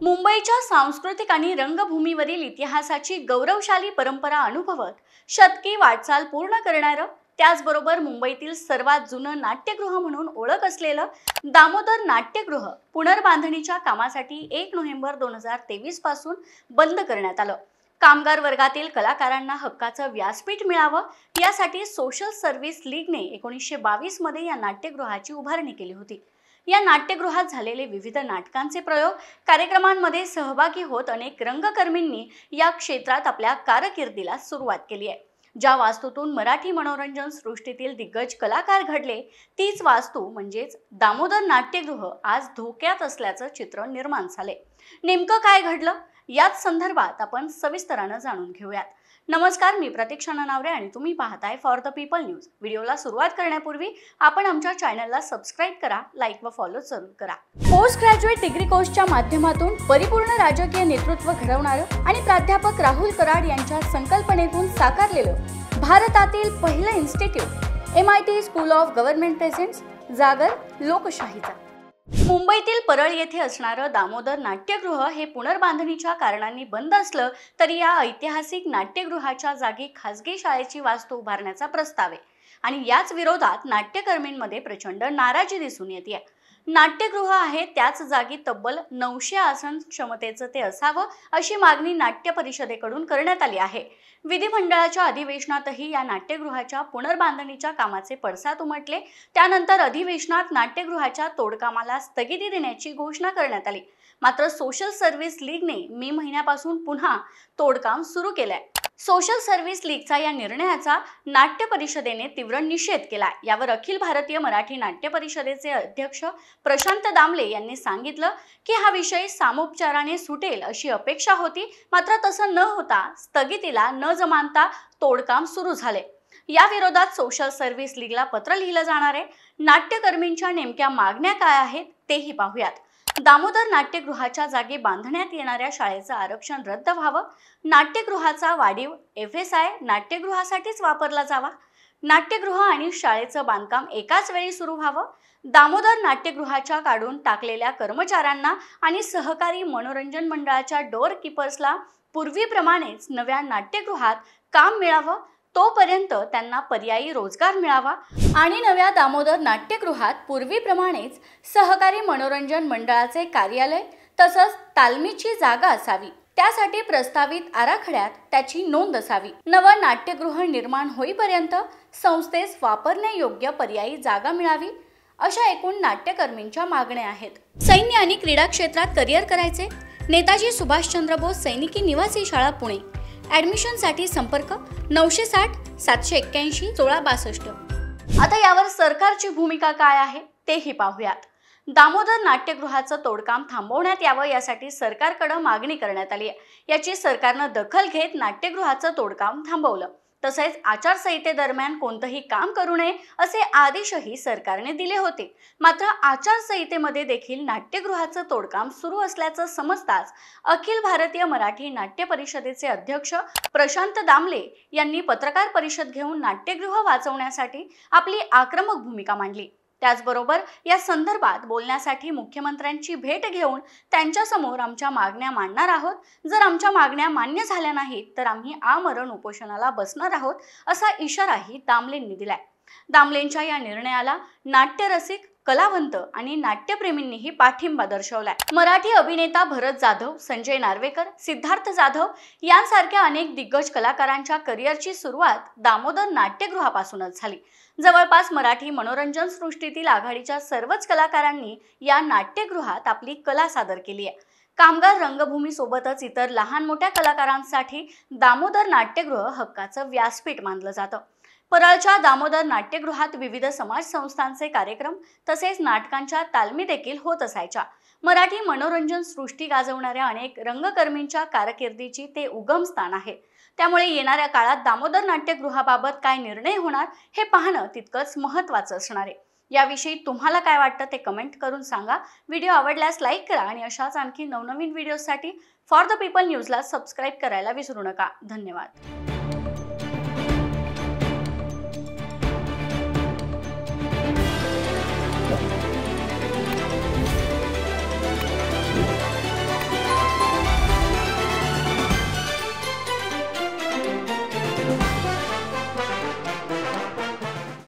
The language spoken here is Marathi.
मुंबईच्या सांस्कृतिक आणि रंगभूमीवरील इतिहासाची गौरवशाली परंपरा अनुभवत शतकी वाटचाल पूर्ण करणारं, त्याचबरोबर मुंबईतील सर्वात जुनं नाट्यगृह म्हणून ओळख असलेलं दामोदर नाट्यगृह पुनर्बांधणीच्या कामासाठी 1 नोव्हेंबर 2023 पासून बंद करण्यात आलं। कामगार वर्गातील कलाकारांना हक्काचं व्यासपीठ मिळावं यासाठी सोशल सर्व्हिस लीगने 1922 मध्ये या नाट्यगृहाची उभारणी केली होती। या नाट्यगृहात झालेले विविध नाटकांचे प्रयोग, कार्यक्रमांमध्ये सहभागी होत अनेक रंगकर्मींनी या क्षेत्रात आपल्या कारकिर्दीला सुरुवात केली आहे। ज्या वास्तूतून मराठी मनोरंजन सृष्टीतील दिग्गज कलाकार घडले, तीच वास्तू म्हणजेच दामोदर नाट्यगृह आज धोक्यात असल्याचं चित्र निर्माण झाले। नेमकं काय घडलं याच संदर्भात आपण सविस्तराने जाणून घेऊयात। नमस्कार, मी प्रतीक्षा नानावरे आणि तुम्ही पाहताय फॉर द पीपल न्यूज। व्हिडिओला सुरुवात करण्यापूर्वी आपण आमच्या चॅनलला सबस्क्राइब करा, लाईक व फॉलो जरूर करा। पोस्ट ग्रॅज्युएट डिग्री कोर्सच्या माध्यमातून परिपूर्ण राजकीय नेतृत्व घडवणारं आणि प्राध्यापक राहुल कराड यांच्या संकल्पनेतून साकारलेलं भारतातील पहिलं institute MIT school of government presents जागर लोकशाहीचा। मुंबईतील परळ येथे असणारं दामोदर नाट्यगृह हे पुनर्बांधणीच्या कारणांनी बंद असलं तरी या ऐतिहासिक नाट्यगृहाच्या जागी खासगी शाळेची वास्तू उभारण्याचा प्रस्ताव आहे आणि याच विरोधात नाट्यकर्मींमध्ये प्रचंड नाराजी दिसून येते। नाट्यगृह आहे त्याच जागी तब्बल 900 आसन क्षमतेचं ते असावं अशी मागणी नाट्य परिषदेकडून करण्यात आली आहे। विधिमंडळाच्या अधिवेशनातही या नाट्यगृहाच्या पुनर्बांधणीच्या कामाचे पडसाद उमटले। त्यानंतर अधिवेशनात नाट्यगृहाच्या तोडकामाला स्थगिती देण्याची घोषणा करण्यात आली। मात्र सोशल सर्व्हिस लीगने मे महिन्यापासून पुन्हा तोडकाम सुरू केलंय। सोशल सर्व्हिस लीगचा या निर्णयाचा नाट्य परिषदेने तीव्र निषेध केला। यावर अखिल भारतीय मराठी नाट्य परिषदेचे अध्यक्ष प्रशांत दामले यांनी सांगितलं की हा विषय सामोपचाराने सुटेल अशी अपेक्षा होती, मात्र तसं न होता स्थगितीला न जमानता तोडकाम सुरू झाले। या विरोधात सोशल सर्व्हिस लीगला पत्र लिहिलं जाणार आहे। नाट्यकर्मींच्या नेमक्या मागण्या काय आहेत तेही पाहूयात। दामोदर नाट्यगृहाच्या जागी बांधण्यात येणाऱ्या शाळेचं आरक्षण रद्द व्हावं, नाट्यगृहाचा वाढीव FSI नाट्यगृहासाठीच वापरला जावा, नाट्यगृह आणि शाळेचं बांधकाम एकाच वेळी सुरू व्हावं, दामोदर नाट्यगृहाच्या काढून टाकलेल्या कर्मचाऱ्यांना आणि सहकारी मनोरंजन मंडळाच्या डोअर कीपर्सला पूर्वीप्रमाणेच नव्या नाट्यगृहात काम मिळावं, तोपर्यंत त्यांना पर्यायी रोजगार मिळावा आणि नव्या दामोदर नाट्यगृहात पूर्वीप्रमाणेच सहकारी मनोरंजन मंडळाचे कार्यालय तसंच तालमीची जागा असावी। त्यासाठी प्रस्तावित आराखड्यात त्याची नोंद असावी। नवं नाट्यगृह निर्माण होईपर्यंत संस्थेस वापरण्यायोग्य पर्यायी जागा मिळावी, अशा एकूण नाट्यकर्मींच्या मागण्या आहेत। सैन्य आणि क्रीडा क्षेत्रात करिअर करायचे, नेताजी सुभाषचंद्र बोस सैनिकी निवासी शाळा पुणे। ॲडमिशनसाठी संपर्क 960 781 1662। आता यावर सरकारची भूमिका काय आहे तेही पाहूयात। दामोदर नाट्यगृहाचं तोडकाम थांबवण्यात यावं यासाठी सरकारकडे मागणी करण्यात आली आहे। याची सरकारनं दखल घेत नाट्यगृहाचं तोडकाम थांबवलं। तसेच आचारसंहितेदरम्यान कोणतंही काम करू नये असे आदेशही सरकारने दिले होते। मात्र आचारसंहितेमध्ये देखील नाट्यगृहाचं तोडकाम सुरू असल्याचं समजताच अखिल भारतीय मराठी नाट्य परिषदेचे अध्यक्ष प्रशांत दामले यांनी पत्रकार परिषद घेऊन नाट्यगृह वाचवण्यासाठी आपली आक्रमक भूमिका मांडली। त्याचबरोबर या संदर्भात बोलण्यासाठी मुख्यमंत्र्यांची भेट घेऊन त्यांच्यासमोर आमच्या मागण्या मांडणार आहोत। जर आमच्या मागण्या मान्य झाल्या नाहीत तर आम्ही आमरण उपोषणाला बसणार आहोत, असा इशाराही दामलेंनी दिलाय। दामलेंच्या या निर्णयाला नाट्यरसिक, कलावंत आणि नाट्यप्रेमींनीही पाठिंबा दर्शवलाय। मराठी अभिनेता भरत जाधव, संजय नार्वेकर, सिद्धार्थ जाधव यांसारख्या अनेक दिग्गज कलाकारांच्या करिअरची सुरुवात दामोदर नाट्यगृहापासूनच झाली। जवळपास मराठी मनोरंजन सृष्टीतील आघाडीच्या सर्वच कलाकारांनी या नाट्यगृहात आपली कला सादर केली आहे। कामगार रंगभूमी सोबतच इतर लहान मोठ्या कलाकारांसाठी दामोदर नाट्यगृह हक्काचं व्यासपीठ मानलं जातं। परळच्या दामोदर नाट्यगृहात विविध समाज संस्थांचे कार्यक्रम तसेच नाटकांच्या तालमी देखील होत असायच्या। मराठी मनोरंजन सृष्टी गाजवणाऱ्या अनेक रंगकर्मींच्या कारकिर्दीची ते उगमस्थान आहे। त्यामुळे येणाऱ्या काळात दामोदर नाट्यगृहाबाबत काय निर्णय होणार हे पाहणं तितकंच महत्त्वाचं असणार आहे। याविषयी तुम्हाला काय वाटतं ते कमेंट करून सांगा। व्हिडिओ आवडल्यास लाईक करा आणि अशाच आणखी नवनवीन व्हिडिओसाठी फॉर द पीपल न्यूजला सबस्क्राइब करायला विसरू नका। धन्यवाद।